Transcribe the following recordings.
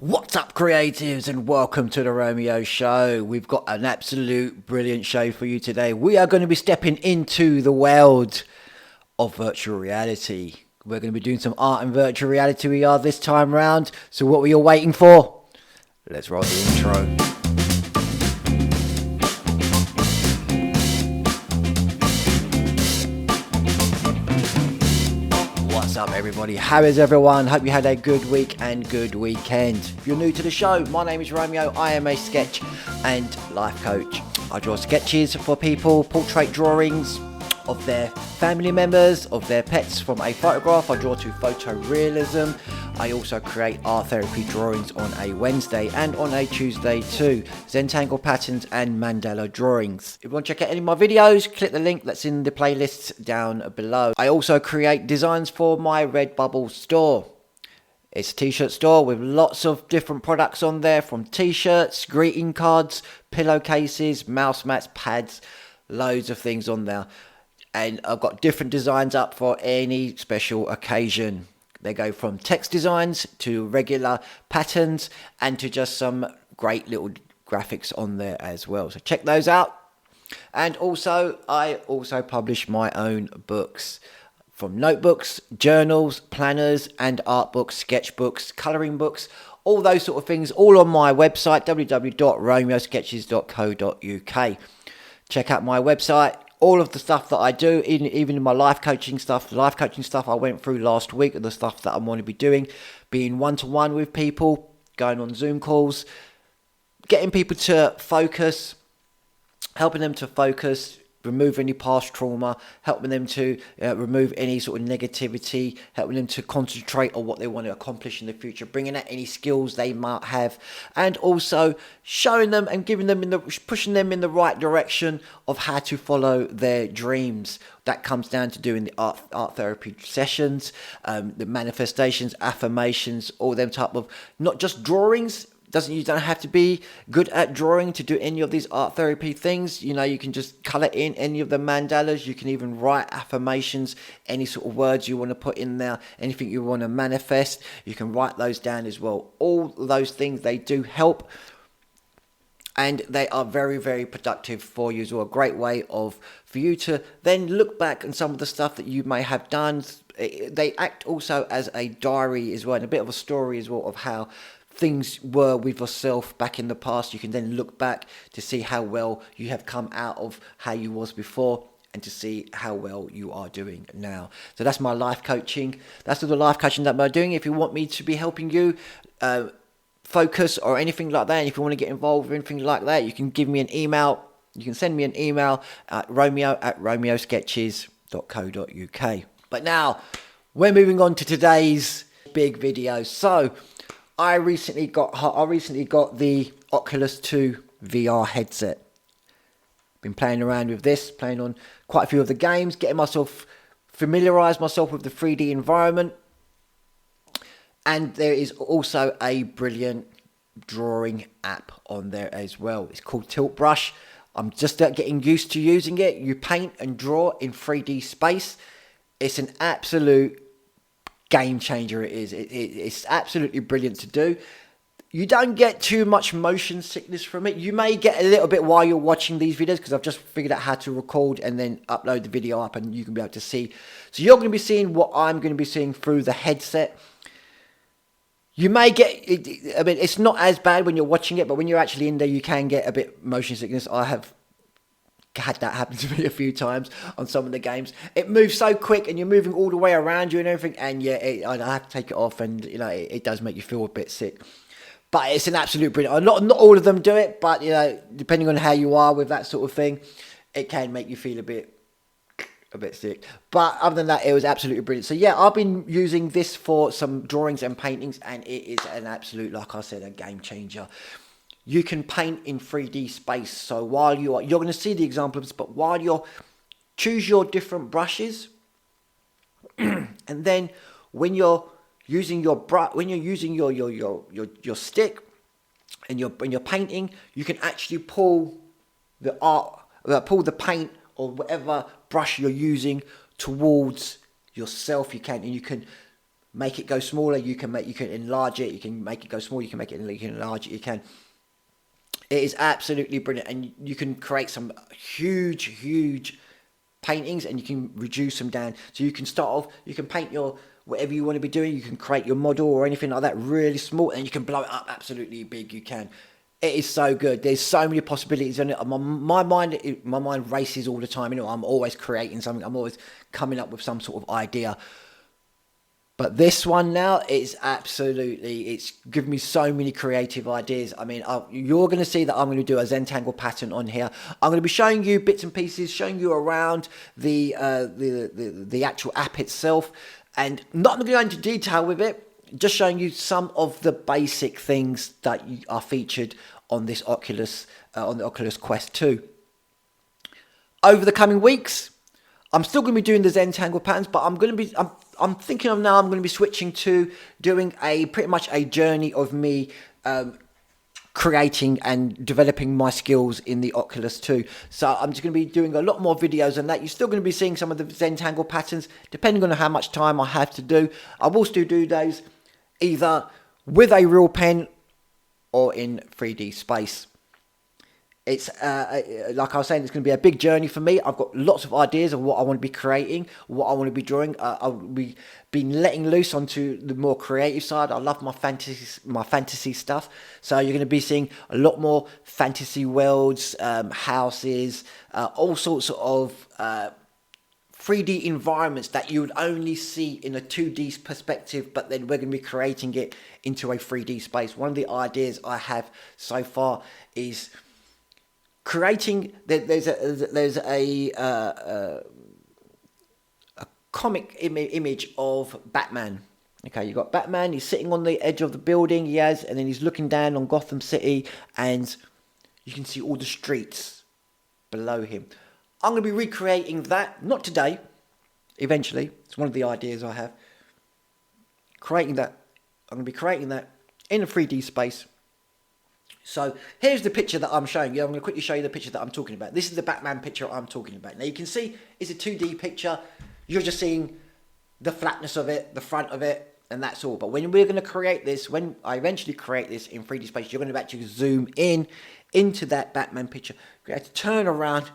What's up, creatives, and welcome to the Romeo Show. We've got an absolute brilliant show for you today. We are going to be stepping into the world of virtual reality. We're going to be doing some art in virtual reality we are this time round. So what were you waiting for? Let's roll the intro. What's up, everybody? How is everyone? Hope you had a good week and good weekend. If you're new to the show, my name is Romeo. I am a sketch and life coach. I draw sketches for people, portrait drawings of their family members, of their pets from a photograph. I draw to photorealism. I also create art therapy drawings on a Wednesday and on a Tuesday too. Zentangle patterns and mandala drawings. If you want to check out any of my videos, click the link that's in the playlists down below. I also create designs for my Redbubble store. It's a t-shirt store with lots of different products on there, from t-shirts, greeting cards, pillowcases, mouse mats, pads, loads of things on there. And I've got different designs up for any special occasion. They go from text designs to regular patterns and to just some great little graphics on there as well. So check those out. And also, I also publish my own books, from notebooks, journals, planners, and art books, sketchbooks, colouring books, all those sort of things, all on my website, www.romeosketches.co.uk. Check out my website. All of the stuff that I do, even in my life coaching stuff I went through last week, and the stuff that I'm going to be doing, being one-to-one with people, going on Zoom calls, getting people to focus, helping them to focus, remove any past trauma, helping them to remove any sort of negativity, helping them to concentrate on what they want to accomplish in the future, bringing out any skills they might have, and also showing them and pushing them in the right direction of how to follow their dreams. That comes down to doing the art therapy sessions, the manifestations, affirmations, all them type of, not just drawings. You don't have to be good at drawing to do any of these art therapy things. You know, you can just colour in any of the mandalas. You can even write affirmations, any sort of words you want to put in there, anything you want to manifest, you can write those down as well. All those things, they do help. And they are very, very productive for you as well. A great way for you to then look back on some of the stuff that you may have done. They act also as a diary as well, and a bit of a story as well of how things were with yourself back in the past. You can then look back to see how well you have come out of how you was before, and to see how well you are doing now. So that's my life coaching. That's the life coaching that I'm doing. If you want me to be helping you focus or anything like that, and if you want to get involved with anything like that, you can give me an email. You can send me an email at romeo@romeosketches.co.uk. But now we're moving on to today's big video. So I recently got the Oculus 2 VR headset. Been playing around with this, playing on quite a few of the games, getting myself familiarised myself with the 3D environment. And there is also a brilliant drawing app on there as well. It's called Tilt Brush. I'm just getting used to using it. You paint and draw in 3D space. It's an absolute game changer. It is. It's absolutely brilliant to do. You don't get too much motion sickness from it. You may get a little bit while you're watching these videos, because I've just figured out how to record and then upload the video up, and you can be able to see. So you're going to be seeing what I'm going to be seeing through the headset. You may get, I mean, it's not as bad when you're watching it, but when you're actually in there, you can get a bit motion sickness. I have had that happen to me a few times on some of the games. It moves so quick, and you're moving all the way around you and everything, and yeah, I have to take it off, and you know, it does make you feel a bit sick. But it's an absolute brilliant. Not all of them do it, but you know, depending on how you are with that sort of thing, it can make you feel a bit sick. But other than that, it was absolutely brilliant. So yeah, I've been using this for some drawings and paintings, and it is an absolute, like I said, a game changer. You can paint in 3D space. So while you're going to see the examples, but while you're choose your different brushes, and then when you're using your your stick and you're painting, you can actually pull the paint or whatever brush you're using towards yourself. You can make it go smaller, you can enlarge it, you can make it go smaller, you can enlarge it, you can. It is absolutely brilliant, and you can create some huge paintings, and you can reduce them down. So you can start off, you can paint your whatever you want to be doing, you can create your model or anything like that really small, and you can blow it up absolutely big. You can. It is so good. There's so many possibilities in it. My mind races all the time. You know, I'm always creating something. I'm always coming up with some sort of idea. But this one now is absolutely, it's given me so many creative ideas. I mean, you're going to see that I'm going to do a Zentangle pattern on here. I'm going to be showing you bits and pieces, showing you around the actual app itself, and not going to go into detail with it, just showing you some of the basic things that are featured on this Oculus, on the Oculus Quest 2. Over the coming weeks, I'm still going to be doing the Zentangle patterns, but I'm thinking of now I'm going to be switching to doing pretty much a journey of me creating and developing my skills in the Oculus 2. So I'm just going to be doing a lot more videos on that. You're still going to be seeing some of the Zentangle patterns, depending on how much time I have to do. I will still do those either with a real pen or in 3D space. It's like I was saying, it's going to be a big journey for me. I've got lots of ideas of what I want to be creating, what I want to be drawing. I'll be letting loose onto the more creative side. I love my fantasy stuff. So you're going to be seeing a lot more fantasy worlds, houses, all sorts of 3D environments that you would only see in a 2D perspective, but then we're going to be creating it into a 3D space. One of the ideas I have so far is creating. There's a comic image of Batman. Okay, you've got Batman. He's sitting on the edge of the building. And then he's looking down on Gotham City, and you can see all the streets below him. I'm going to be recreating that, not today, eventually. It's one of the ideas I have. Creating that. I'm going to be creating that in a 3D space. So here's the picture that I'm showing you. I'm going to quickly show you the picture that I'm talking about. This is the Batman picture I'm talking about. Now you can see it's a 2D picture. You're just seeing the flatness of it, the front of it, and that's all. But when we're going to create this, when I eventually create this in 3D space, you're going to actually zoom in into that Batman picture. You have to turn around.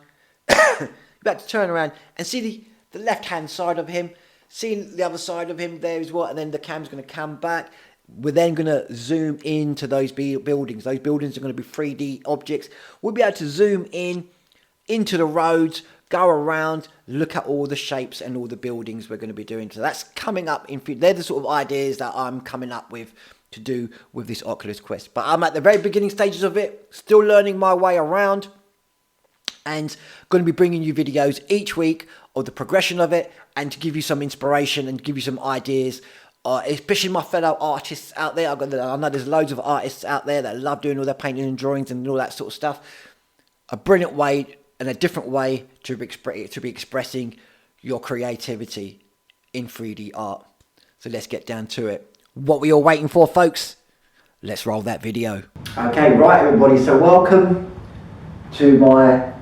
You have to turn around and see the left-hand side of him. See the other side of him there as well. And then the cam's going to come back. We're then going to zoom into those buildings. Those buildings are going to be 3D objects. We'll be able to zoom in into the roads, go around, look at all the shapes and all the buildings we're going to be doing. So that's coming up. They're the sort of ideas that I'm coming up with to do with this Oculus Quest. But I'm at the very beginning stages of it, still learning my way around, and going to be bringing you videos each week of the progression of it, and to give you some inspiration and give you some ideas. Especially my fellow artists out there. I know there's loads of artists out there that love doing all their painting and drawings and all that sort of stuff. A brilliant way and a different way to be expressing your creativity in 3D art. So let's get down to it. What were you all waiting for, folks? Let's roll that video. Okay, right everybody, so welcome to my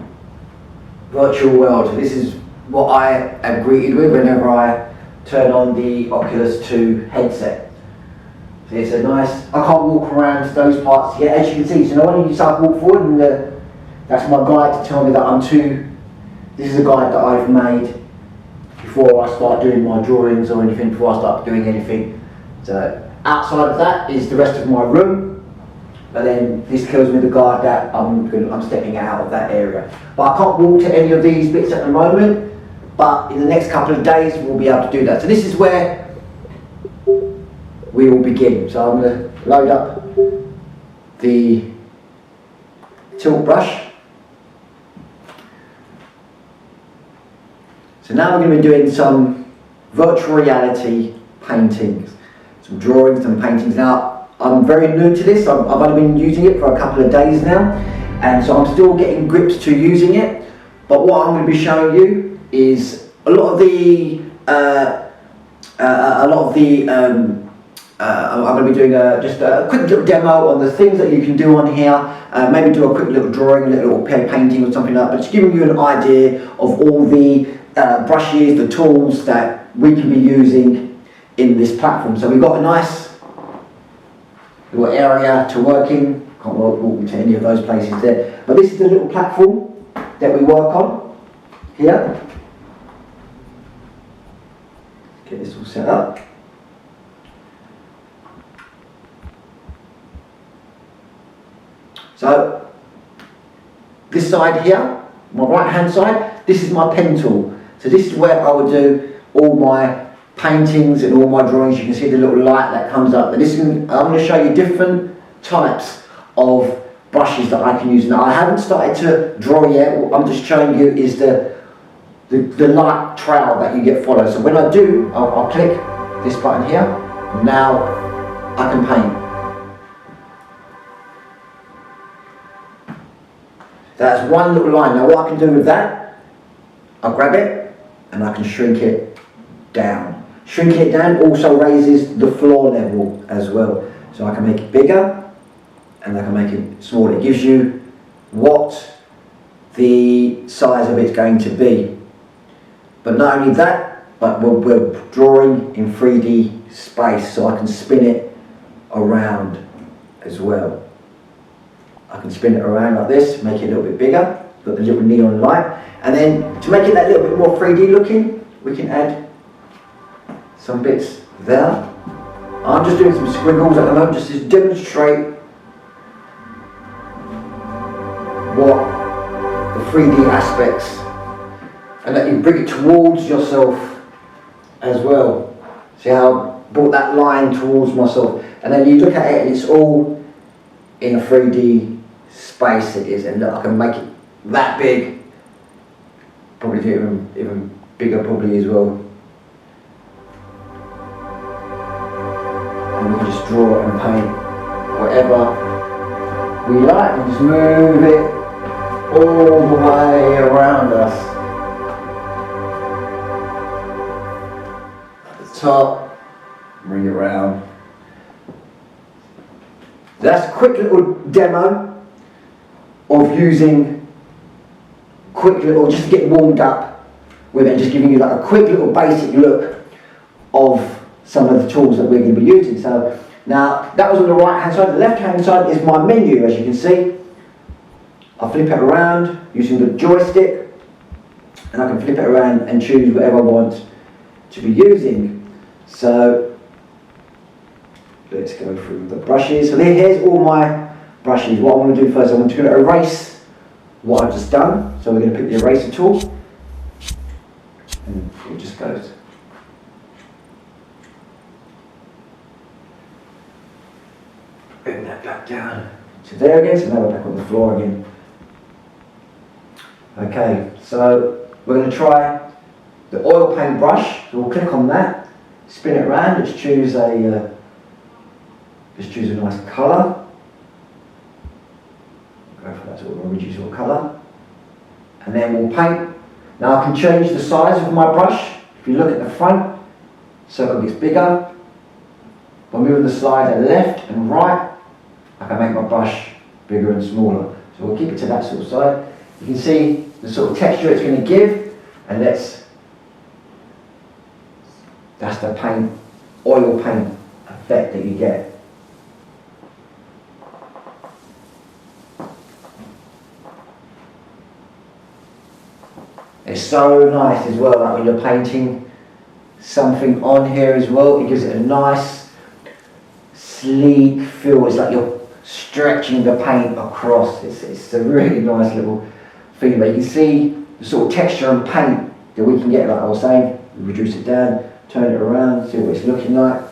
virtual world. This is what I am greeted with whenever I turn on the Oculus 2 headset. So it's a nice, I can't walk around those parts yet, as you can see. So now when you start walk forward, and that's my guide to tell me that this is a guide that I've made before I start doing my drawings or anything, before I start doing anything. So outside of that is the rest of my room, but then this tells me the guide that I'm stepping out of that area. But I can't walk to any of these bits at the moment. But in the next couple of days, we'll be able to do that. So this is where we will begin. So I'm going to load up the tilt brush. So now we're going to be doing some virtual reality paintings, some drawings and paintings. Now, I'm very new to this. I've only been using it for a couple of days now, and so I'm still getting grips to using it. But what I'm going to be showing you is a lot of the I'm going to be doing just a quick little demo on the things that you can do on here. Maybe do a quick little drawing, a little painting or something like that. But just giving you an idea of all the brushes, the tools that we can be using in this platform. So we've got a nice little area to work in. Can't walk into any of those places there. But this is the little platform that we work on here. Get this all set up. So this side here, my right hand side, this is my pen tool. So this is where I would do all my paintings and all my drawings. You can see the little light that comes up. And I'm going to show you different types of brushes that I can use. Now I haven't started to draw yet. What I'm just showing you is the light trail that you get followed. So when I do, I'll click this button here. Now I can paint. That's one little line. Now what I can do with that, I'll grab it and I can shrink it down. Shrinking it down also raises the floor level as well. So I can make it bigger and I can make it smaller. It gives you what the size of it's going to be. But not only that, but we're drawing in 3D space, so I can spin it around as well. I can spin it around like this, make it a little bit bigger, got the little neon light. And then to make it that little bit more 3D looking, we can add some bits there. I'm just doing some squiggles at the moment just to demonstrate what the 3D aspects, and that you bring it towards yourself as well. See how I brought that line towards myself, and then you look at it and it's all in a 3D space it is, and look, I can make it that big, probably do even bigger probably as well. And we can just draw and paint whatever we like, and just move it all the way around us. At the top, bring it around. That's a quick little demo of using just to get warmed up with it, just giving you like a quick little basic look of some of the tools that we're going to be using. So now that was on the right hand side. The left hand side is my menu, as you can see. I flip it around using the joystick, and I can flip it around and choose whatever I want to be using. So let's go through the brushes. So here's all my brushes. What I want to do first, I'm just going to erase what I've just done. So we're going to pick the eraser tool, and it just goes. Bring that back down to there again, so now we're back on the floor again. Okay, so we're going to try the oil paint brush. So we'll click on that, spin it around. Let's choose a nice colour. Go for that sort of original colour, and then we'll paint. Now I can change the size of my brush. If you look at the front, circle gets bigger. By moving the slider left and right, I can make my brush bigger and smaller. So we'll keep it to that sort of side. You can see the sort of texture it's going to give, and that's the paint, oil paint effect that you get. It's so nice as well, like when you're painting something on here as well, it gives it a nice sleek feel. It's like you're stretching the paint across. It's a really nice little feeling. But you can see the sort of texture and paint that we can get, like I was saying. We reduce it down, turn it around, see what it's looking like.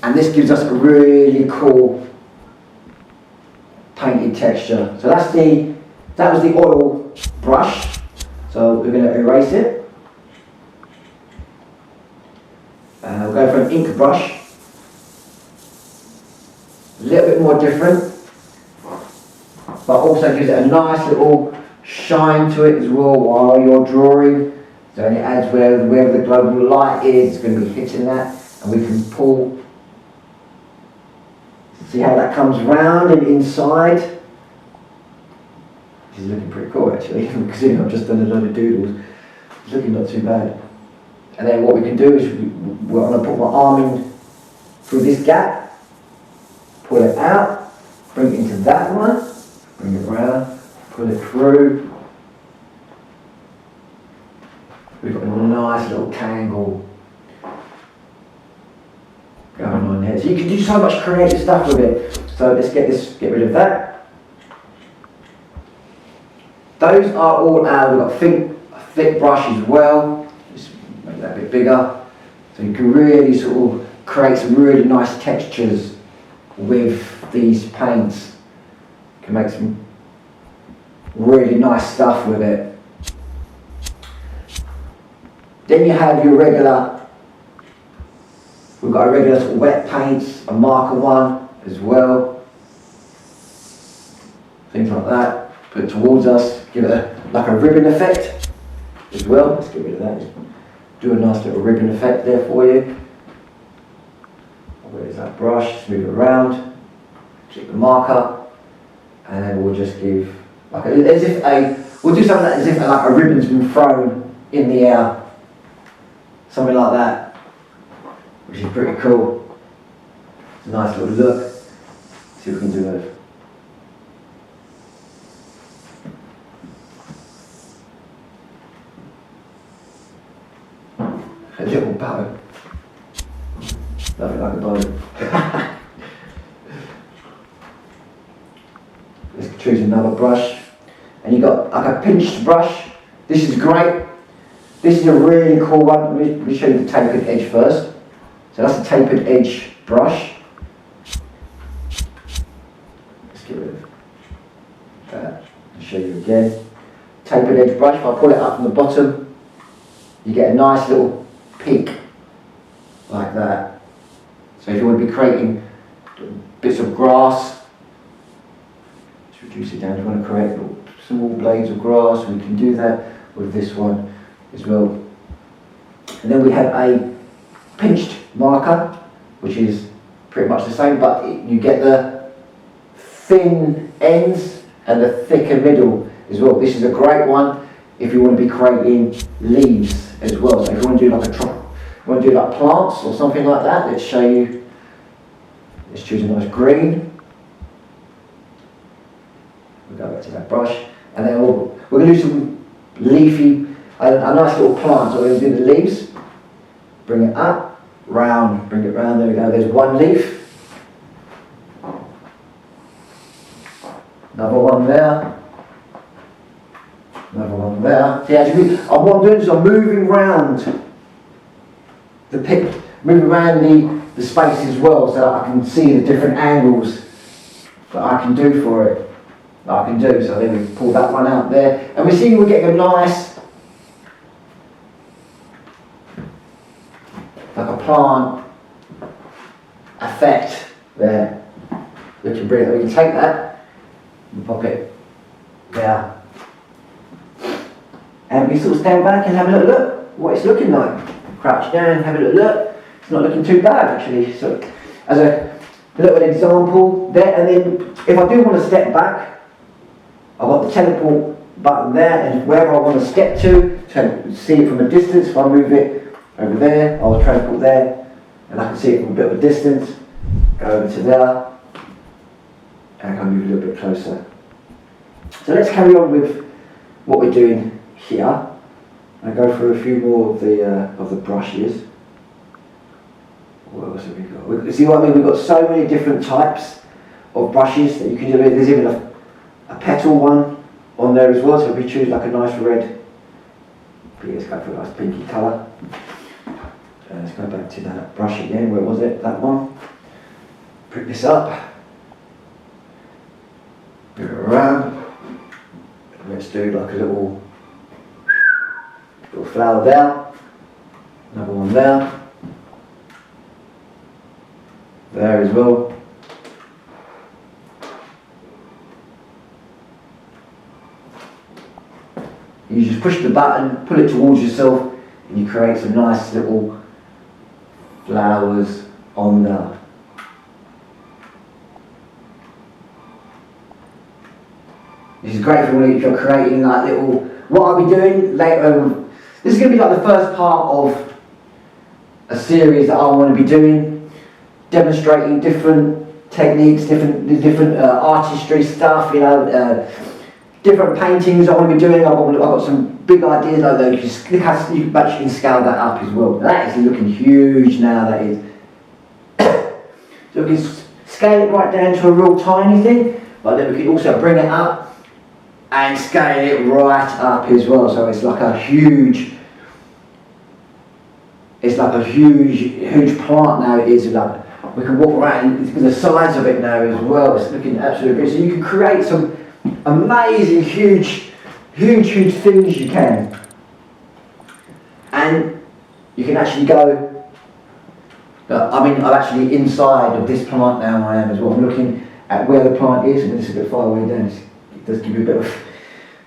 And this gives us a really cool painted texture. So that was the oil brush. So we're going to erase it. And we'll go for an ink brush. A little bit more different, but also gives it a nice little shine to it as well while you're drawing. So it adds wherever the global light is, it's going to be hitting that, and we can pull. See how that comes round and inside. This is looking pretty cool actually, considering I've just done a load of doodles. It's looking not too bad. And then what we can do is we're going to put my arm in through this gap, pull it out, bring it into that one, bring it round, pull it through. We've got a nice little tangle going on here. So you can do so much creative stuff with it. So let's get rid of that. Those are all out. We've got a thick brush as well. Just make that a bit bigger. So you can really sort of create some really nice textures with these paints. You can make some really nice stuff with it. Then you have your regular, we've got a regular sort of wet paints, a marker one as well. Things like that. Put it towards us, give it like a ribbon effect as well. Let's get rid of that. Just do a nice little ribbon effect there for you. Where's that brush? Just move it around. Click the marker, and then we'll just give like we'll do something as if like a ribbon's been thrown in the air. Something like that, which is pretty cool. It's a nice little look. See if we can do that. A little bow. Nothing like a bow. Let's choose another brush. And you've got like a pinched brush. This is great. This is a really cool one. Let me show you the tapered edge first. So that's a tapered edge brush. Let's get rid of that. I'll show you again. Tapered edge brush. If I pull it up from the bottom, you get a nice little peak like that. So if you want to be creating bits of grass, let's reduce it down. If you want to create little small blades of grass, we can do that with this one as well. And then we have a pinched marker, which is pretty much the same, but you get the thin ends and the thicker middle as well. This is a great one if you want to be creating leaves as well. So if you want to do like plants or something like that, let's show you. Let's choose a nice green. We'll go back to that brush, and then we're going to do some leafy, a nice little plant. So we're going to do the leaves. Bring it up, round, bring it round. There we go. There's one leaf. Another one there. Another one there. See, actually, what I'm doing is I'm moving round moving around the space as well, so that I can see the different angles that I can do for it. So then we pull that one out there, and we see we're getting a nice, like a plant effect there. Looking brilliant. We can take that and pop it there, and we sort of stand back and have a little look what it's looking like. Crouch down, have a little look. It's not looking too bad actually. So, as a little example there, and then if I do want to step back, I've got the teleport button there, and wherever I want to step to see it from a distance. If I move it over there, I'll transport there, and I can see it from a bit of a distance. Go over to there, and I can move a little bit closer. So let's carry on with what we're doing here. I go through a few more of the brushes. What else have we got? See what I mean? We've got so many different types of brushes that you can do. There's even a petal one on there as well. So if we choose like a nice red, let's go for a nice pinky colour. Let's go back to that brush again. Where was it? That one. Pick this up. Move it around. Let's do like a little flower there, another one there as well. You just push the button, pull it towards yourself, and you create some nice little flowers on there. This is great if you're creating like little, what I'll be doing later. This is going to be like the first part of a series that I want to be doing, demonstrating different techniques, different artistry stuff, you know, different paintings I want to be doing. I've got some big ideas like that. You can scale that up as well. That is looking huge now, that is. So we can scale it right down to a real tiny thing, but then we can also bring it up and scale it right up as well. So it's like a huge, huge plant now. It is like, we can walk around with the size of it now as well. It's looking absolutely great. So you can create some amazing, huge things you can. And you can actually go, I'm actually inside of this plant now. I am as well. I'm looking at where the plant is, and it's a bit far away down. It does give you a bit of, if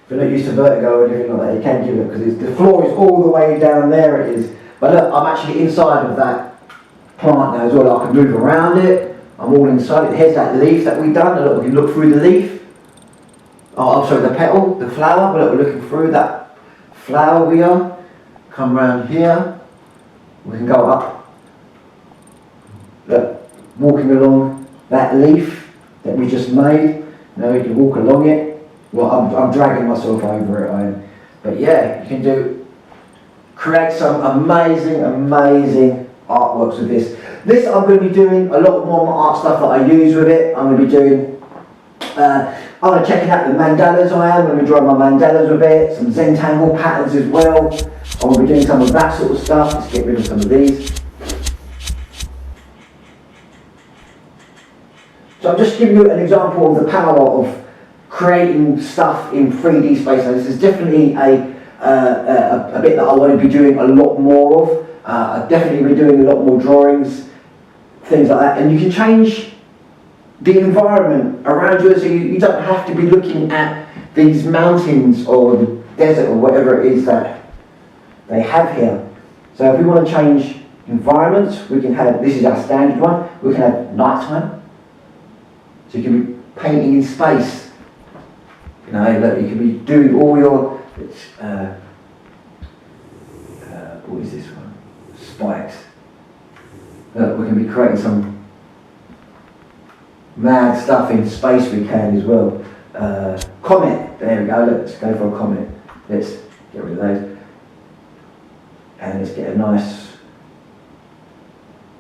you're not used to vertigo or anything like that, you can give it, because the floor is all the way down there, it is. But look, I'm actually inside of that plant now as well. I can move around it. I'm all inside it. Here's that leaf that we've done. Look, we can look through the leaf. Oh, I'm sorry, the petal, the flower. But look, we're looking through that flower we are. Come around here. We can go up. Look, walking along that leaf that we just made. Now we can walk along it. Well, I'm dragging myself over it, I am. But yeah, you can create some amazing artworks with this. This I'm going to be doing a lot more art stuff that I use with it. I'm going to be doing, I'm going to check out the mandalas. I'm going to be drawing my mandalas with it, some Zentangle patterns as well. I'm going to be doing some of that sort of stuff. Let's get rid of some of these. So I'm just giving you an example of the power of creating stuff in 3D space. Now, this is definitely a bit that I want to be doing a lot more of. I've definitely been doing a lot more drawings, things like that, and you can change the environment around you, so you don't have to be looking at these mountains or the desert or whatever it is that they have here. So if we want to change environments, we can have, this is our standard one, we can have nighttime, so you can be painting in space. You know, look, you can be doing all your, what is this one? Spikes. Look, we can be creating some mad stuff in space. We can as well. Comet. There we go. Let's go for a comet. Let's get rid of those, and let's get a nice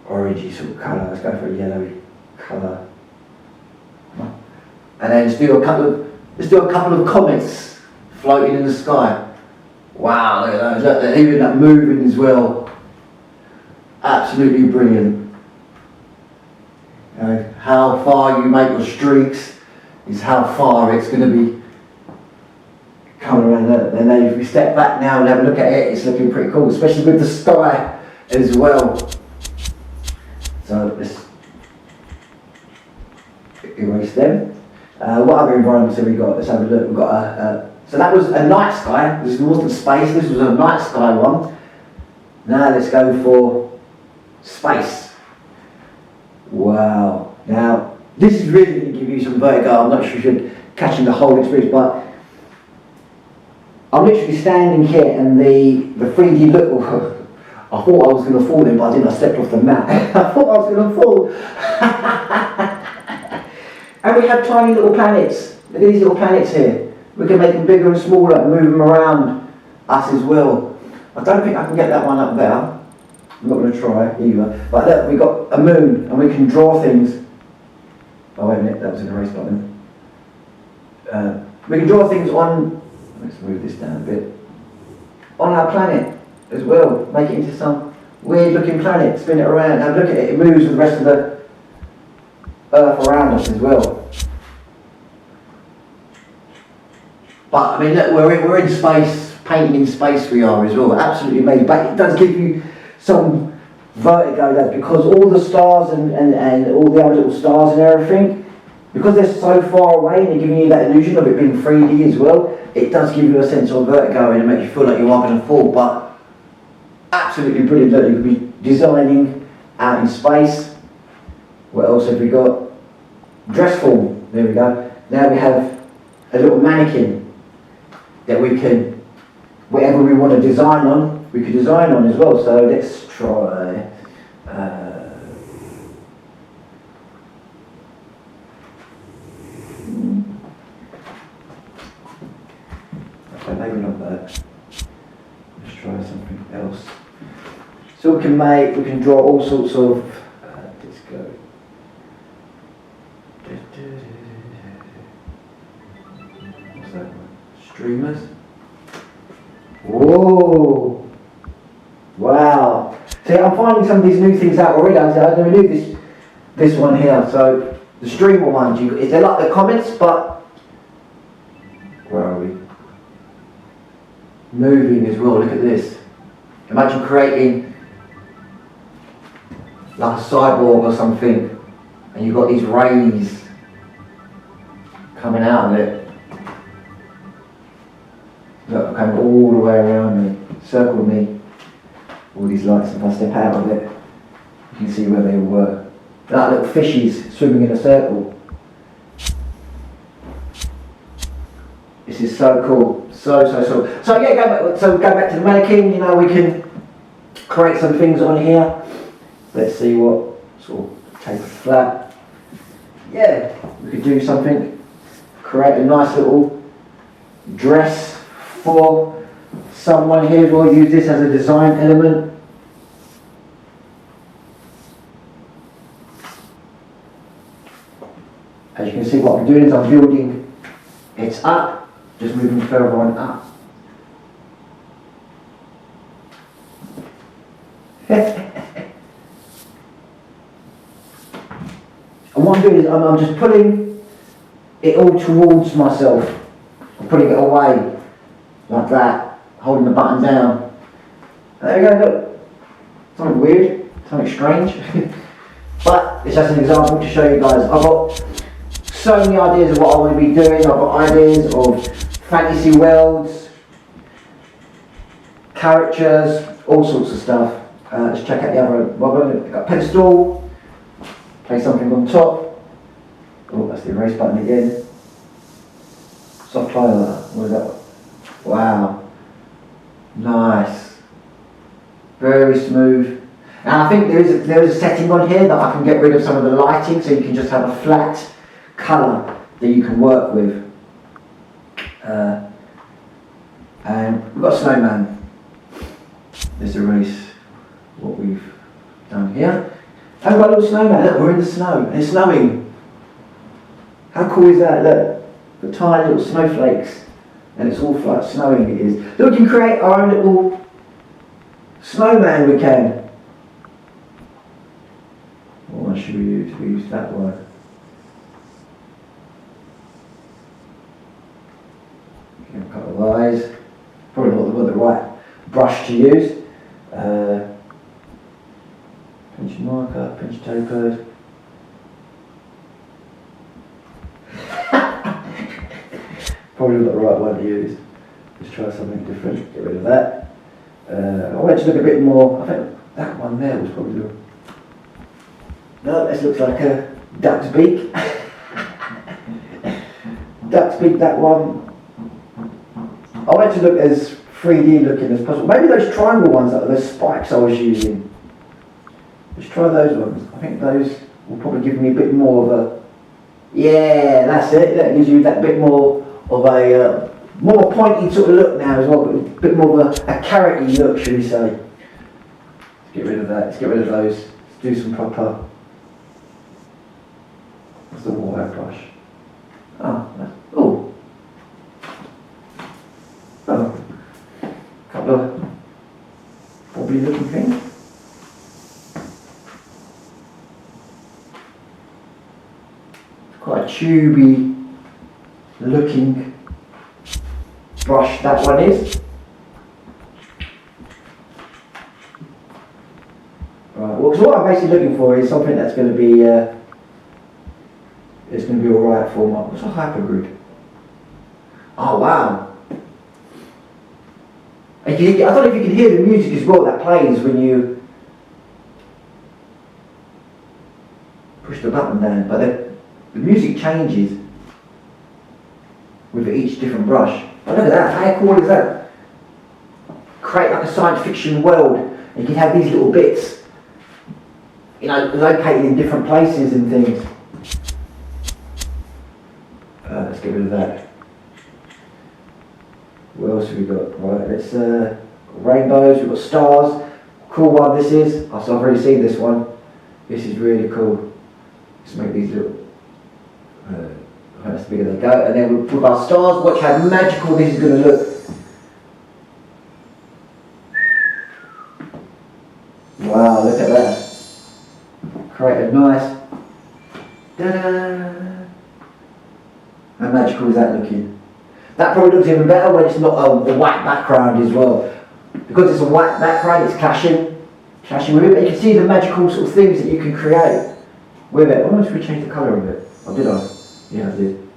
orangey sort of colour. Let's go for a yellowy colour. And then let's do a couple of comets floating in the sky. Wow, look at those. Look, they're even like moving as well. Absolutely brilliant. You know, how far you make your streaks is how far it's going to be coming around there. And then if we step back now and have a look at it, it's looking pretty cool, especially with the sky as well. So let's erase them. What other environments have we got? Let's have a look. We've got so that was a night sky. This wasn't space. This was a night sky one. Now let's go for space. Wow. Now this is really going to give you some vertigo. I'm not sure if you're catching the whole experience, but I'm literally standing here and the 3D look. I thought I was going to fall in, but I didn't. I stepped off the mat. I thought I was going to fall. And we have tiny little planets. Look at these little planets here. We can make them bigger and smaller and move them around us as well. I don't think I can get that one up there. I'm not going to try either. But look, we've got a moon and we can draw things. Oh wait a minute, that was an erase button. We can draw things on, let's move this down a bit, on our planet as well. Make it into some weird looking planet, spin it around, have a look at it, it moves with the rest of the Earth around us as well. But I mean, look, we're in space, painting in space we are as well. Absolutely amazing. But it does give you some vertigo, that because all the stars and all the other little stars and everything, because they're so far away and they're giving you that illusion of it being 3D as well, it does give you a sense of vertigo and it makes you feel like you're up in a fall. But absolutely brilliant. Look, you could be designing out in space. What else have we got? Dress form. There we go. Now we have a little mannequin that we can, whatever we want to design on, we could design on as well. So let's try. Okay, maybe not that. Let's try something else. So we can draw all sorts of. Let's go. What's that one? Streamers. Whoa! Wow! See, I'm finding some of these new things out already. I never knew this one here. So the streamer ones, they're like the comments, but where are we? Moving as well. Look at this. Imagine creating like a cyborg or something, and you've got these rays coming out of it. Look, coming all the way around me, circle me. All these lights, if I step out of it, you can see where they all were. They're like little fishies swimming in a circle. This is so cool, so cool. So yeah, go back to the mannequin. You know, we can create some things on here. Let's see what sort of take flat. Yeah, we could do something. Create a nice little dress for someone here. We'll use this as a design element. As you can see, what I'm doing is I'm building it up, just moving further on up. And what I'm doing is I'm just pulling it all towards myself. I'm putting it away like that, holding the button down. There we go, look. Something weird, something strange. But it's just an example to show you guys. I've got so many ideas of what I want to be doing. I've got ideas of fantasy worlds, characters, all sorts of stuff. Let's check out the other one. I've got a pedestal, place something on top. Oh, that's the erase button again. Soft highlighter, what is that? Wow, nice, very smooth. And I think there is a setting on here that I can get rid of some of the lighting, so you can just have a flat colour that you can work with. And we've got a snowman. Let's erase what we've done here. And we've got a little snowman. Look, we're in the snow, and it's snowing. How cool is that? Look, the tiny little snowflakes, and it's all like snowing. It is. Look, we can create our own little snowman. We can. What one should we use? We use that one. Give a couple of eyes. Probably not the right brush to use. Pinch marker, pinch taper. Probably not the right one to use. Let's try something different. Get rid of that. I want it to look a bit more. I think that one there was probably the. No, this looks like a duck's beak. Duck's beak, that one. I want it to look as 3D looking as possible. Maybe those triangle ones, like those spikes I was using. Let's try those ones. I think those will probably give me a bit more of a. Yeah, that's it. That gives you that bit more of a more pointy sort of look now as well, but a bit more of a carroty look, should we say. Let's get rid of that. Let's get rid of those. Let's do some proper. What's the water brush? Oh. Couple of wobbly looking things. Quite a tubey looking brush that one is. Right, well, so what I'm basically looking for is something that's going to be it's going to be alright for my. What's a hypergrid? Oh wow! I don't know if you can hear the music as well that plays when you push the button down, but the music changes with each different brush. Oh, look at that! How cool is that? create like a science fiction world. And you can have these little bits, you know, located in different places and things. Let's get rid of that. What else have we got? Right, let's rainbows, we've got stars. Cool one this is. Oh, so I've already seen this one. This is really cool. Let's make these little that's bigger they go. And then we'll put our stars. Watch how magical this is going to look. Wow, look at that. Create a nice. Ta-da! How magical is that looking? That probably looks even better when it's not a white background as well. Because it's a white background, it's clashing with it. But you can see the magical sort of things that you can create with it. Why don't we change the colour of it? Oh, did I? Yeah, I did.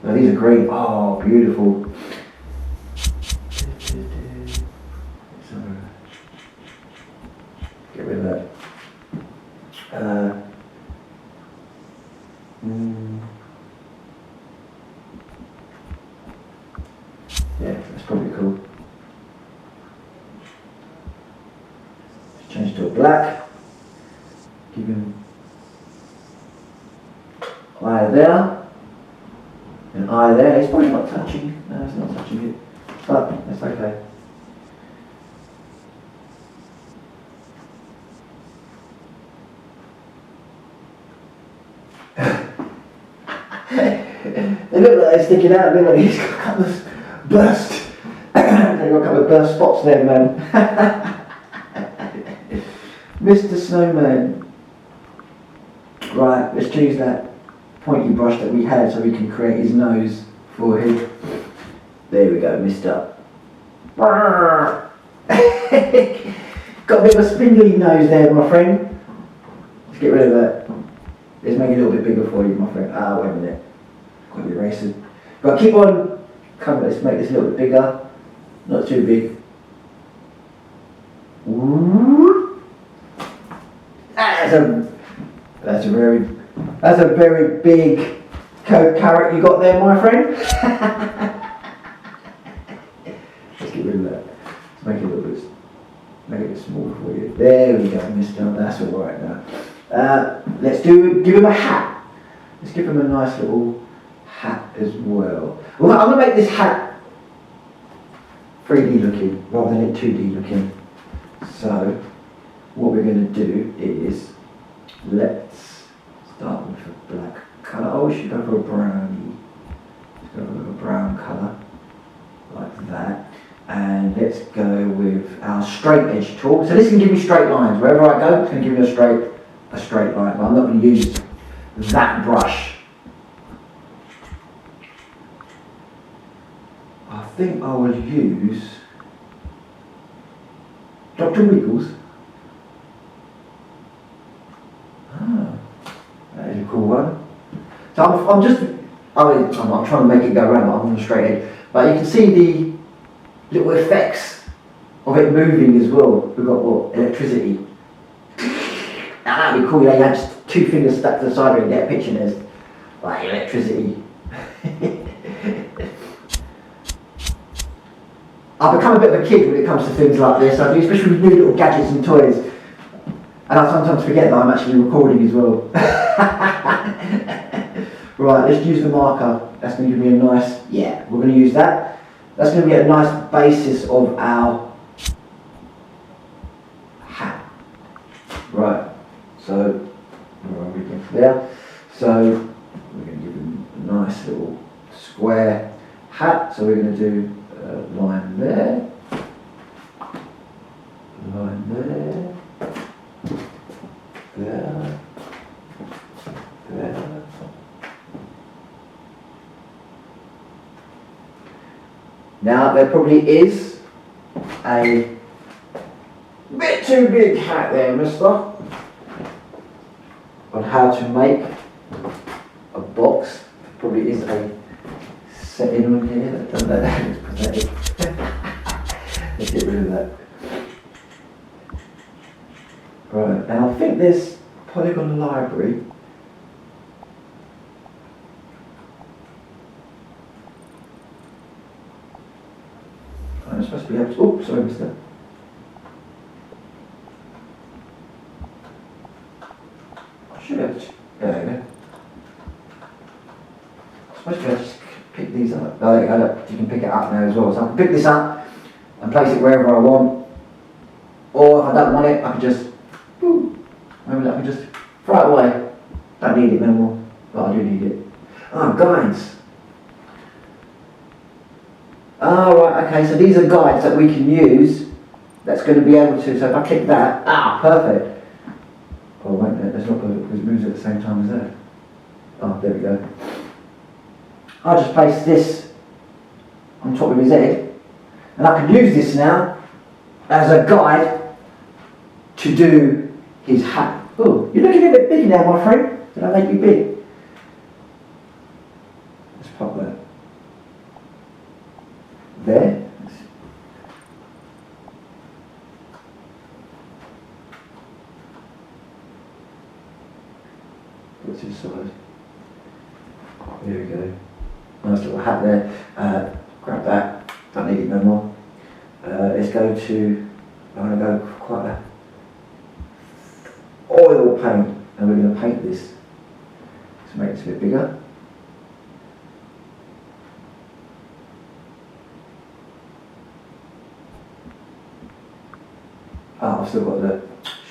Now these are green. Oh, beautiful. Get rid of that. Yeah, that's probably cool. Let's change to a black. Give him eye there. An eye there. It's probably not touching. No, it's not touching it. But that's okay. They look like they're sticking out, don't they? He's got a couple of burst. They've got a couple of burst spots there, man. Mr. Snowman. Right, let's choose that pointy brush that we had so we can create his nose for him. There we go, Mr. Got a bit of a spindly nose there, my friend. Let's get rid of that. Let's make it a little bit bigger for you, my friend. Ah, wait a minute. Got to be racing. But keep on coming. Let's make this a little bit bigger. Not too big. That's a very big carrot you got there, my friend. Let's get rid of that. Let's make it a little bit, make it a bit smaller for you. There we go, mister. That's all right now. Let's give him a hat. Let's give him a nice little hat as well. Well, I'm going to make this hat 3D looking rather than it 2D looking. So what we're going to do is let's start with a black colour. Oh, we should go for a brownie. Let's go for a brown colour like that. And let's go with our straight edge tool. So this can give me straight lines. Wherever I go, it's going to give me a straight line. But I'm not going to use that brush. I think I will use Dr. Wiggles. That is a cool one. So I'm trying to make it go around, but I'm on the straight edge. But you can see the little effects of it moving as well. We've got what? Electricity. Now that'd be cool. You have just two fingers stuck to the side of it and get a picture there's like electricity. I've become a bit of a kid when it comes to things like this. I do, especially with new little gadgets and toys. And I sometimes forget that I'm actually recording as well. Right, let's use the marker. That's going to give me a nice, we're going to use that. That's going to be a nice basis of our hat. Right, so, where are we going there? So, we're going to give him a nice little square hat. So we're going to do a line there, there. Now there probably is a bit too big hat there, mister, on how to make a box. There probably is a setting on here that does that. It's pathetic. Let's get rid of that. Right, now I think this polygon library supposed to be able to... Oh, sorry, mister. I should have... There you go. I'm supposed to be able to just pick these up. Oh, there you go, look, you can pick it up now as well. So I can pick this up and place it wherever I want. Or if I don't want it, I can just... Maybe I can just throw it away. Don't need it no more. But I do need it. Oh, guides. Oh, right, okay, so these are guides that we can use. That's going to be able to... So if I click that... perfect. Oh, wait a minute, that's not perfect because it moves at the same time as that. Oh, there we go. I'll just place this on top of his head. And I can use this now as a guide to do his hat. Oh, you're looking a bit big now, my friend. Did I make you big? Let's pop that there. What's his size? There we go. Nice little hat there. Grab that. Don't need it no more. Let's go to... I'm going to go for quite a oil paint, and we're going to paint this to make it a bit bigger. Oh, I've still got the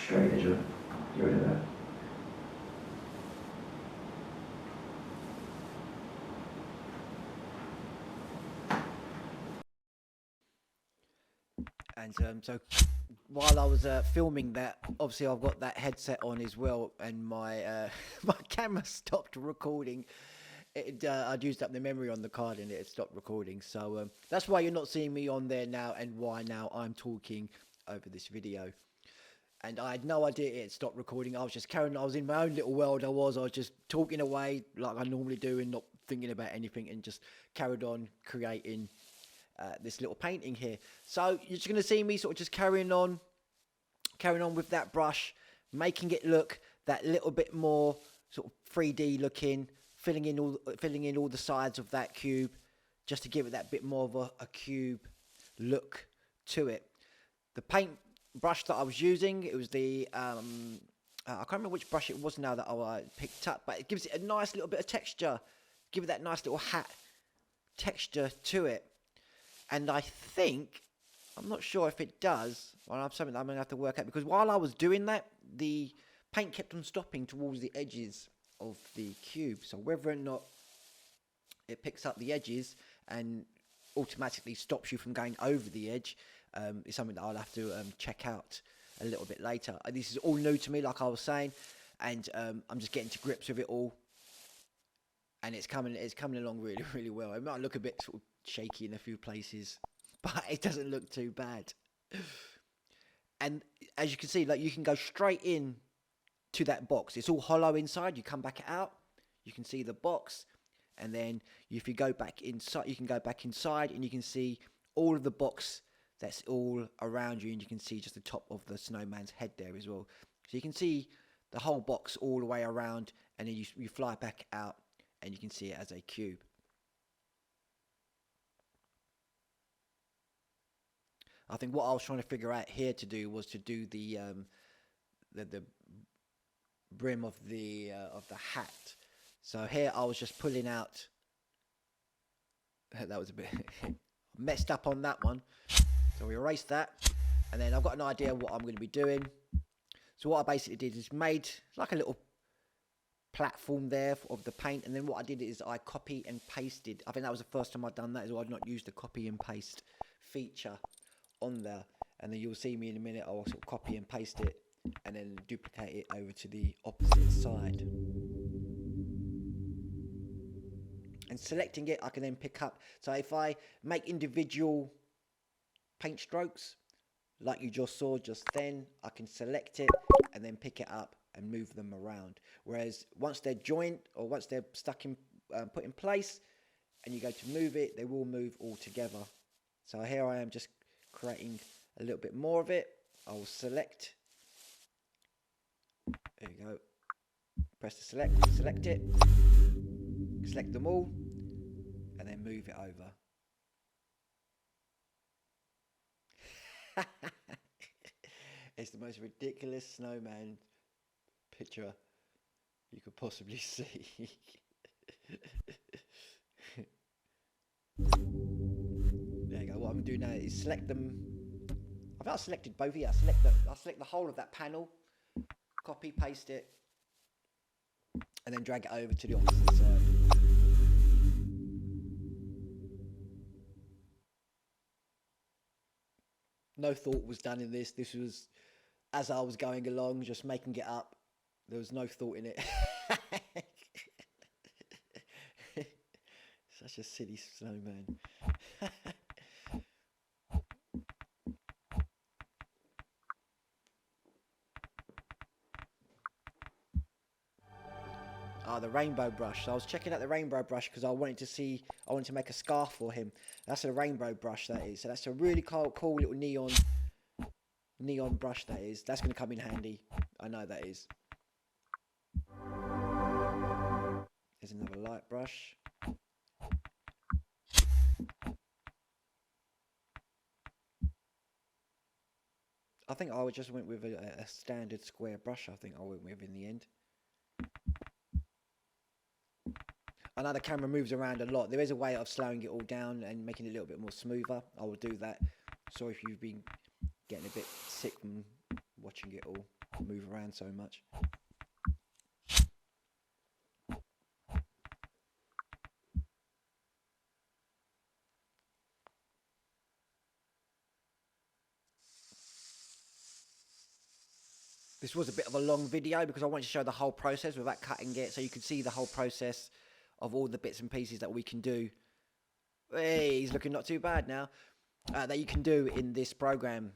straight edge of it. Get rid of that. And so while I was filming that, obviously I've got that headset on as well, and my my camera stopped recording. I'd used up the memory on the card and it had stopped recording. So that's why you're not seeing me on there now, and why now I'm talking over this video. And I had no idea it had stopped recording. I was just carrying. I was in my own little world. I was just talking away like I normally do, and not thinking about anything, and just carried on creating this little painting here. So you're just going to see me sort of just carrying on with that brush, making it look that little bit more sort of 3D looking, filling in all the sides of that cube, just to give it that bit more of a cube look to it. The paint brush that I was using, it was the I can't remember which brush it was now that I picked up, but it gives it a nice little bit of texture, give it that nice little hat texture to it. And I think, I'm not sure if it does, or I'm something I'm going to have to work out, because while I was doing that, the paint kept on stopping towards the edges of the cube. So whether or not it picks up the edges and automatically stops you from going over the edge is something that I'll have to check out a little bit later. This is all new to me, like I was saying, and I'm just getting to grips with it all. And it's coming along really, really well. It might look a bit sort of shaky in a few places, but it doesn't look too bad. And as you can see, like, you can go straight in to that box. It's all hollow inside. You come back out, you can see the box, and then if you go back inside, you can go back inside and you can see all of the box that's all around you, and you can see just the top of the snowman's head there as well. So you can see the whole box all the way around, and then you fly back out and you can see it as a cube. I think what I was trying to figure out here to do was to do the brim of the hat. So here I was just pulling out. That was a bit messed up on that one. So we erased that, and then I've got an idea of what I'm going to be doing. So what I basically did is made like a little platform there of the paint, and then what I did is I copy and pasted. I think that was the first time I'd done that, is I'd not used the copy and paste feature on there, and then you'll see me in a minute. I'll sort of copy and paste it and then duplicate it over to the opposite side. And selecting it, I can then pick up. So if I make individual paint strokes like you just saw just then, I can select it and then pick it up and move them around. Whereas once they're joined, or once they're stuck in, put in place, and you go to move it, they will move all together. So here I am just creating a little bit more of it. I will select. There you go. Press the select it, select them all, and then move it over. It's the most ridiculous snowman picture you could possibly see. There you go. What I'm gonna do now is select them. I think I selected both. Yeah, I select the whole of that panel, copy, paste it, and then drag it over to the opposite side. No thought was done in this. This was as I was going along, just making it up. There was no thought in it. Such a silly snowman. Ah, the rainbow brush. So I was checking out the rainbow brush because I wanted to make a scarf for him. That's a rainbow brush, that is. So that's a really cool little neon brush, that is. That's going to come in handy. I know that is. There's another light brush. I think I just went with a standard square brush. I think I went with in the end. I know the camera moves around a lot. There is a way of slowing it all down and making it a little bit more smoother. I will do that. Sorry if you've been getting a bit sick from watching it all move around so much. This was a bit of a long video because I wanted to show the whole process without cutting it, so you could see the whole process of all the bits and pieces that we can do. Hey, he's looking not too bad now. That you can do in this program.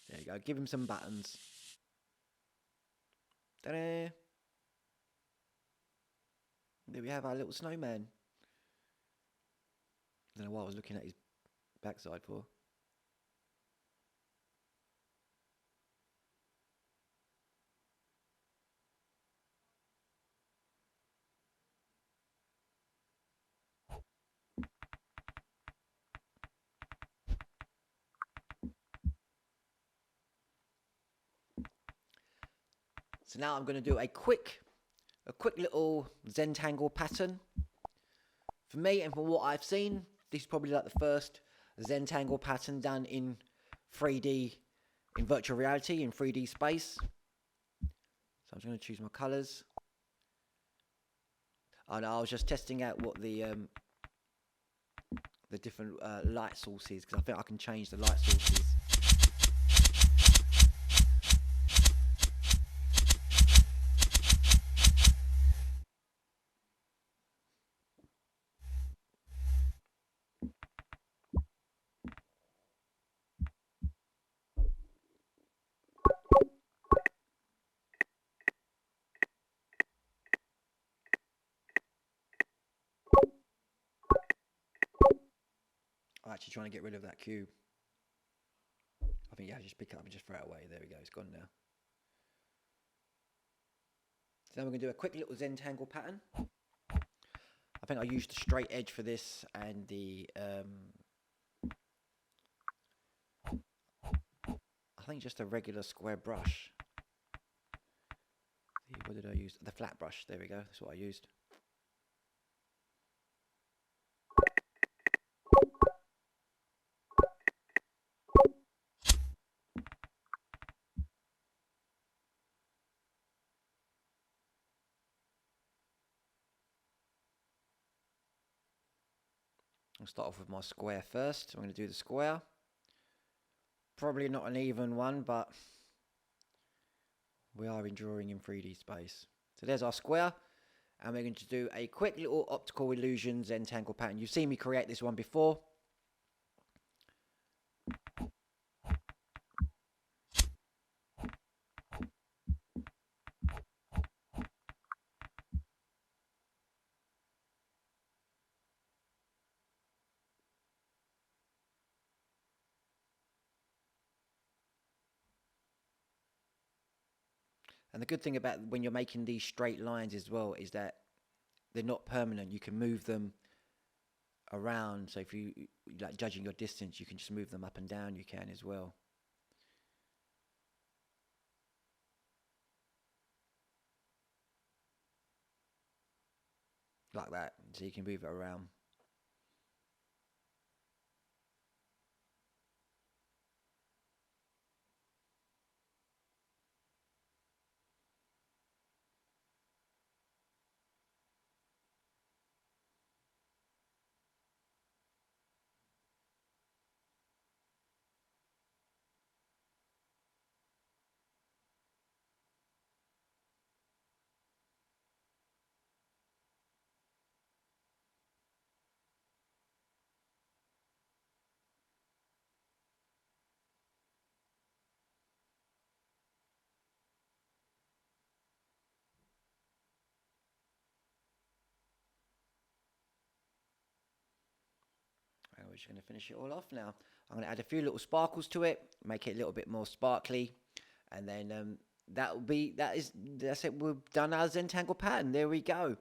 There you go. Give him some buttons. Ta-da! There we have our little snowman. I don't know what I was looking at his backside for. So now I'm going to do a quick little Zentangle pattern. For me and from what I've seen, this is probably like the first Zentangle pattern done in 3D, in virtual reality, in 3D space. So I'm just going to choose my colours. Oh no, I was just testing out what the different light sources, because I think I can change the light sources. I'm actually trying to get rid of that cube. I think, yeah, just pick it up and just throw it away. There we go, it's gone now. So now we're going to do a quick little Zentangle pattern. I think I used the straight edge for this and the, I think just a regular square brush. What did I use? The flat brush, there we go, that's what I used. I'll start off with my square first. I'm going to do the square. Probably not an even one, but we are drawing in 3D space. So there's our square, and we're going to do a quick little optical illusion Zentangle pattern. You've seen me create this one before. And the good thing about when you're making these straight lines as well is that they're not permanent. You can move them around. So if you like judging your distance, you can just move them up and down. You can as well. Like that. So you can move it around. And we're just going to finish it all off now. I'm going to add a few little sparkles to it, make it a little bit more sparkly, and then that's it. We've done our Zentangle pattern. There we go.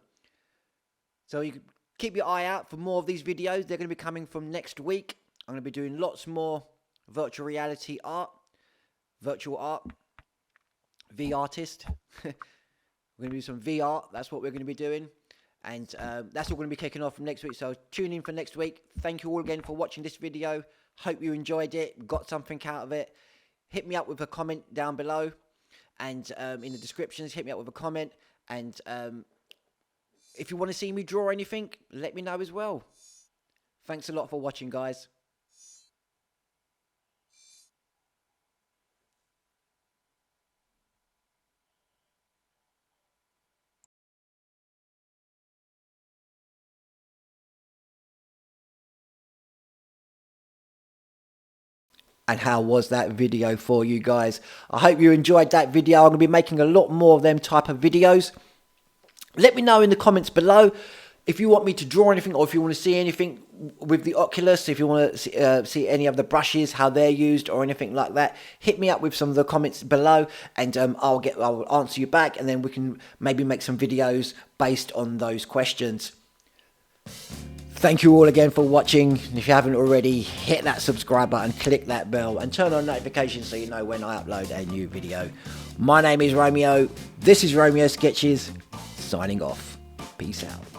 So you can keep your eye out for more of these videos. They're going to be coming from next week. I'm going to be doing lots more virtual reality art, virtual art, V-artist. We're going to do some VR. That's what we're going to be doing. And that's all going to be kicking off from next week. So tune in for next week. Thank you all again for watching this video. Hope you enjoyed it, got something out of it. Hit me up with a comment down below. And in the descriptions, hit me up with a comment. And if you want to see me draw anything, let me know as well. Thanks a lot for watching, guys. And how was that video for you guys? I hope you enjoyed that video. I'm going to be making a lot more of them type of videos. Let me know in the comments below if you want me to draw anything, or if you want to see anything with the Oculus, if you want to see any of the brushes, how they're used, or anything like that. Hit me up with some of the comments below, and I'll answer you back, and then we can maybe make some videos based on those questions. Thank you all again for watching. If you haven't already, hit that subscribe button, click that bell, and turn on notifications so you know when I upload a new video. My name is Romeo. This is Romeo Sketches, signing off. Peace out.